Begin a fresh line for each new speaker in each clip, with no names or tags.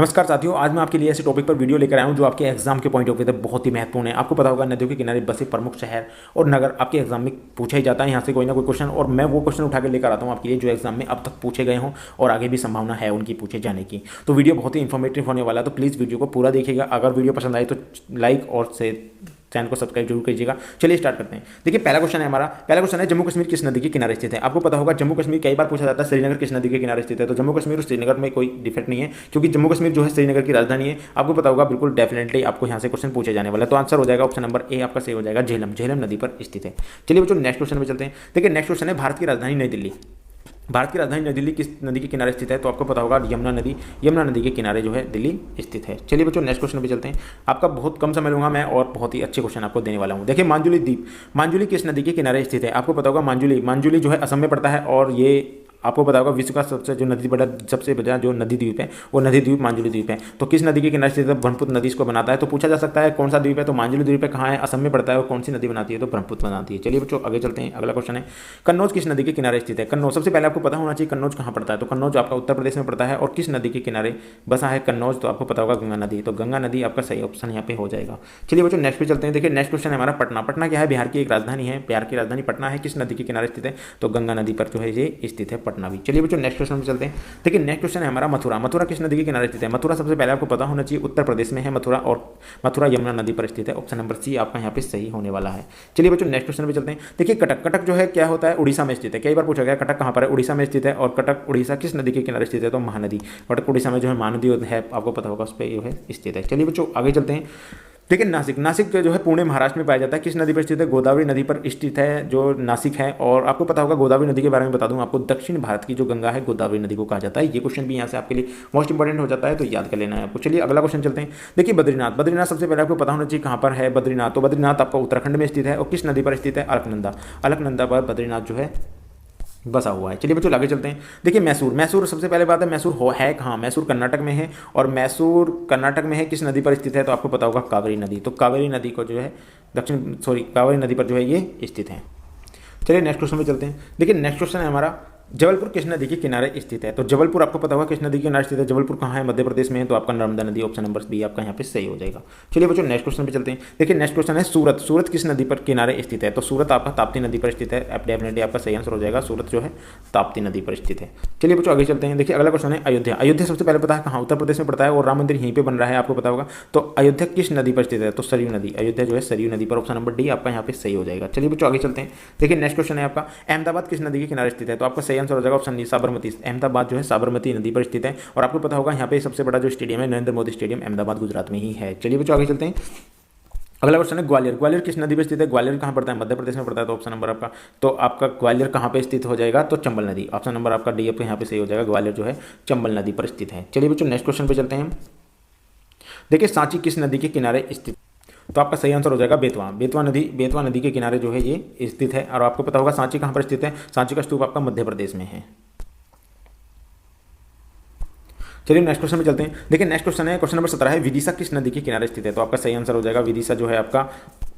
नमस्कार साथियों, आज मैं आपके लिए ऐसे टॉपिक पर वीडियो लेकर आया हूं जो आपके एग्जाम के पॉइंट ऑफ व्यू से बहुत ही महत्वपूर्ण है। आपको पता होगा नदियों के किनारे बसे प्रमुख शहर और नगर आपके एग्जाम में पूछा ही जाता है यहाँ से कोई ना कोई क्वेश्चन, और मैं वो क्वेश्चन उठा के लेकर आता हूँ आपके लिए जो एग्जाम में अब तक पूछे गए हों और आगे भी संभावना है उनकी पूछे जाने की। तो वीडियो बहुत ही इन्फॉर्मेटिव होने वाला है, तो प्लीज़ वीडियो को पूरा देखिएगा। अगर वीडियो पसंद आए तो लाइक और चैनल को सब्सक्राइब जरूर कीजिएगा। चलिए स्टार्ट करते हैं। देखिए पहला क्वेश्चन है हमारा, पहला क्वेश्चन है जम्मू कश्मीर किस नदी के किनारे स्थित है। आपको पता होगा जम्मू कश्मीर कई बार पूछा जाता है श्रीनगर किस नदी के किनारे स्थित है, तो जम्मू कश्मीर और श्रीनगर में कोई डिफेक्ट नहीं है क्योंकि जम्मू कश्मीर जो है श्रीनगर की राजधानी है। आपको पता होगा बिल्कुल डेफिनेटली आपको यहाँ से क्वेश्चन पूछे जाने वाला है, तो आंसर हो जाएगा ऑप्शन नंबर ए आपका सही हो जाएगा, झेलम। झेलम नदी पर स्थित है। चलिए बच्चों नेक्स्ट क्वेश्चन में चलते हैं। देखिए नेक्स्ट क्वेश्चन है भारत की राजधानी नई दिल्ली। भारत की राजधानी नई दिल्ली किस नदी के किनारे स्थित है, तो आपको पता होगा यमुना नदी। यमुना नदी के किनारे जो है दिल्ली स्थित है। चलिए बच्चों नेक्स्ट क्वेश्चन पे चलते हैं। आपका बहुत कम समय लूंगा मैं और बहुत ही अच्छे क्वेश्चन आपको देने वाला हूं। देखिए मांजुली द्वीप, मांजुली किस नदी के किनारे स्थित है। आपको पता होगा मांजुली जो है असम में पड़ता है, और ये आपको पता होगा विश्व का सबसे बड़ा जो नदी द्वीप है वो नदी द्वीप मांजुली द्वीप है। तो किस नदी के किनारे स्थित है, ब्रह्मपुत्र नदी इसको बनाता है। तो पूछा जा सकता है कौन सा द्वीप है, तो मांजुली द्वीप है, कहाँ है, असम में पड़ता है, और कौन सी नदी बनाती है, तो ब्रह्मपुत्र बनाती है। चलिए बच्चों आगे चलते हैं। अगला क्वेश्चन है कन्नौज किस नदी के किनारे स्थित है। कन्नौज, सबसे पहले आपको पता होना चाहिए कन्नौज कहाँ पड़ता है, तो कन्नौज आपका उत्तर प्रदेश में पड़ता है, और किस नदी के किनारे बसा है कन्नौज, तो आपको पता होगा गंगा नदी। तो गंगा नदी आपका सही ऑप्शन यहाँ पे हो जाएगा। चलिए बच्चों नेक्स्ट पे चलते हैं। देखिए नेक्स्ट क्वेश्चन है हमारा पटना। पटना क्या है, बिहार की एक राजधानी है। बिहार की राजधानी पटना है, किस नदी के किनारे स्थित है, तो गंगा नदी पर जो है ये स्थित है पटना भी। चलिए बच्चों नेक्स्ट क्वेश्चन में चलते हैं। देखिए नेक्स्ट क्वेश्चन है हमारा मथुरा। मथुरा किस नदी के किनारे स्थित है। मथुरा सबसे पहले आपको पता होना चाहिए उत्तर प्रदेश में है मथुरा, और मथुरा यमुना नदी पर स्थित है। ऑप्शन नंबर सी आपका यहाँ पे सही होने वाला है। चलिए बच्चों नेक्स्ट क्वेश्चन पे चलते हैं। देखिए कटक, कटक जो है क्या होता है, उड़ीसा में स्थित है। कई बार पूछा गया कटक कहाँ पर है, उड़ीसा में स्थित है, और कटक उड़ीसा किस नदी के किनारे स्थित है, तो महानदी। कटक उड़ीसा में जो है महानदी है, आपको पता होगा उस पर जो है स्थित है। चलिए बच्चों आगे चलते हैं। देखिए नासिक, नासिक जो है पुणे महाराष्ट्र में पाया जाता है, किस नदी पर स्थित है, गोदावरी नदी पर स्थित है जो नासिक है। और आपको पता होगा गोदावरी नदी के बारे में बता दूं आपको, दक्षिण भारत की जो गंगा है गोदावरी नदी को कहा जाता है। ये क्वेश्चन भी यहाँ से आपके लिए मोस्ट इंपॉर्टेंट हो जाता है, तो याद कर लेना है आपको। चलिए अगला क्वेश्चन चलते हैं। देखिए बद्रीनाथ, बद्रीनाथ सबसे पहले आपको पता होना चाहिए कहाँ पर है बद्रीनाथ, तो बद्रीनाथ आपका उत्तराखंड में स्थित है, और किस नदी पर स्थित है, अलकनंदा। अलकनंदा पर बद्रीनाथ जो है बसा हुआ है। चलिए बच्चों आगे चलते हैं। देखिए मैसूर, मैसूर सबसे पहले बात है मैसूर है कहाँ, मैसूर कर्नाटक में है, और मैसूर कर्नाटक में है, किस नदी पर स्थित है, तो आपको पता होगा कावेरी नदी। तो कावेरी नदी को जो है कावेरी नदी पर जो है ये स्थित है। चलिए नेक्स्ट क्वेश्चन में चलते हैं। देखिए नेक्स्ट क्वेश्चन है हमारा जबलपुर किस नदी के किनारे स्थित है। तो जबलपुर आपको पता होगा किस नदी के किनारे स्थित है, जबलपुर कहाँ है, मध्य प्रदेश में है, तो आपका नर्मदा नदी। ऑप्शन नंबर बी आपका यहाँ पे सही हो जाएगा। चलिए बच्चों नेक्स्ट क्वेश्चन पे चलते हैं। देखिए नेक्स्ट क्वेश्चन है सूरत, सूरत किस नदी पर किनारे स्थित है, तो सूरत आपका ताप्ती नदी पर स्थित है। डेफिनेटली आपका सही आंसर हो जाएगा, सूरत जो है ताप्ती नदी पर स्थित है। चलिए बच्चों आगे चलते हैं। देखिए अगला क्वेश्चन है अयोध्या। अयोध्या सबसे पहले पता है कहाँ, उत्तर प्रदेश में पड़ता है, और राम मंदिर यहीं पर बन रहा है, आपको पता होगा। तो अयोध्या किस नदी पर स्थित है, तो सरयू नदी। अयोध्या जो है सरयू नदी पर। ऑप्शन नंबर डी आपका यहाँ पे सही हो जाएगा। चलिए बच्चों आगे चलते हैं। देखिए नेक्स्ट क्वेश्चन है आपका अहमदाबाद किस नदी के किनारे स्थित है, तो आपका सही आंसर हो जाएगा ऑप्शन डी साबरमती। अहमदाबाद जो है साबरमती नदी पर स्थित है, और आपको पता होगा यहाँ पे सबसे बड़ा जो स्टेडियम है नरेंद्र मोदी स्टेडियम अहमदाबाद गुजरात में ही है। चलिए बच्चों आगे चलते हैं। अगला क्वेश्चन है ग्वालियर। ग्वालियर किस नदी पर स्थित है, ग्वालियर कहाँ पड़ता है, मध्य प्रदेश में पड़ता है। तो ऑप्शन नंबर आपका, तो आपका ग्वालियर कहाँ पे स्थित हो जाएगा, तो चंबल नदी। ऑप्शन नंबर आपका डी आपका यहाँ पे सही हो जाएगा, ग्वालियर जो है चंबल नदी पर स्थित है। चलिए बच्चों नेक्स्ट क्वेश्चन पे चलते हैं। देखिए सांची किस नदी के किनारे स्थित, तो आपका सही आंसर हो जाएगा बेतवा। बेतवा नदी के किनारे जो है ये स्थित है, और आपको पता होगा सांची कहाँ पर स्थित है, सांची का स्तूप आपका मध्य प्रदेश में है। चलिए नेक्स्ट क्वेश्चन में चलते हैं। देखिए नेक्स्ट क्वेश्चन है क्वेश्चन नंबर 17 है विदिशा किस नदी के किनारे स्थित है, तो आपका सही आंसर हो जाएगा विदिशा जो है आपका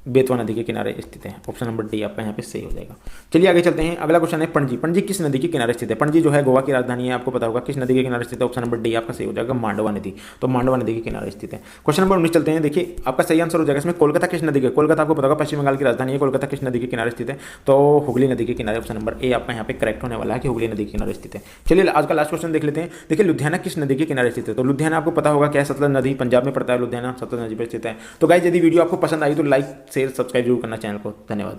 बेतवा नदी के किनारे स्थित है। ऑप्शन नंबर डी आपका यहाँ पे सही हो जाएगा। चलिए आगे चलते हैं। अगला क्वेश्चन है पणजी। पणजी किस नदी के किनारे स्थित है। पणजी जो है गोवा की राजधानी है, आपको पता होगा किस नदी के किनारे स्थित है। ऑप्शन नंबर डी आपका सही हो जाएगा मांडवा नदी। तो मांडवा नदी के किनारे स्थित है। क्वेश्चन नंबर 19 चलते हैं। देखिए आपका सही आंसर हो जाएगा इसमें कोलकाता किस नदी के, कोलकाता आपको पता होगा पश्चिम बंगाल की राजधानी है, कोलकाता किस नदी के किनारे स्थित है, तो हुगली नदी के किनारे। ऑप्शन नंबर ए आपका यहाँ पे करेक्ट होने वाला है कि हुगली नदी के किनारे स्थित है। चलिए आज का लास्ट क्वेश्चन देख लेते हैं। देखिए लुधियाना किस नदी के किनारे स्थित है, तो लुधियाना आपको पता होगा क्या, सतलज नदी, पंजाब में पड़ता है लुधियाना, सतलज नदी पर स्थित है। तो गाइस यदि वीडियो आपको पसंद आई तो लाइक शेयर सब्सक्राइब जरूर करना चैनल को। धन्यवाद।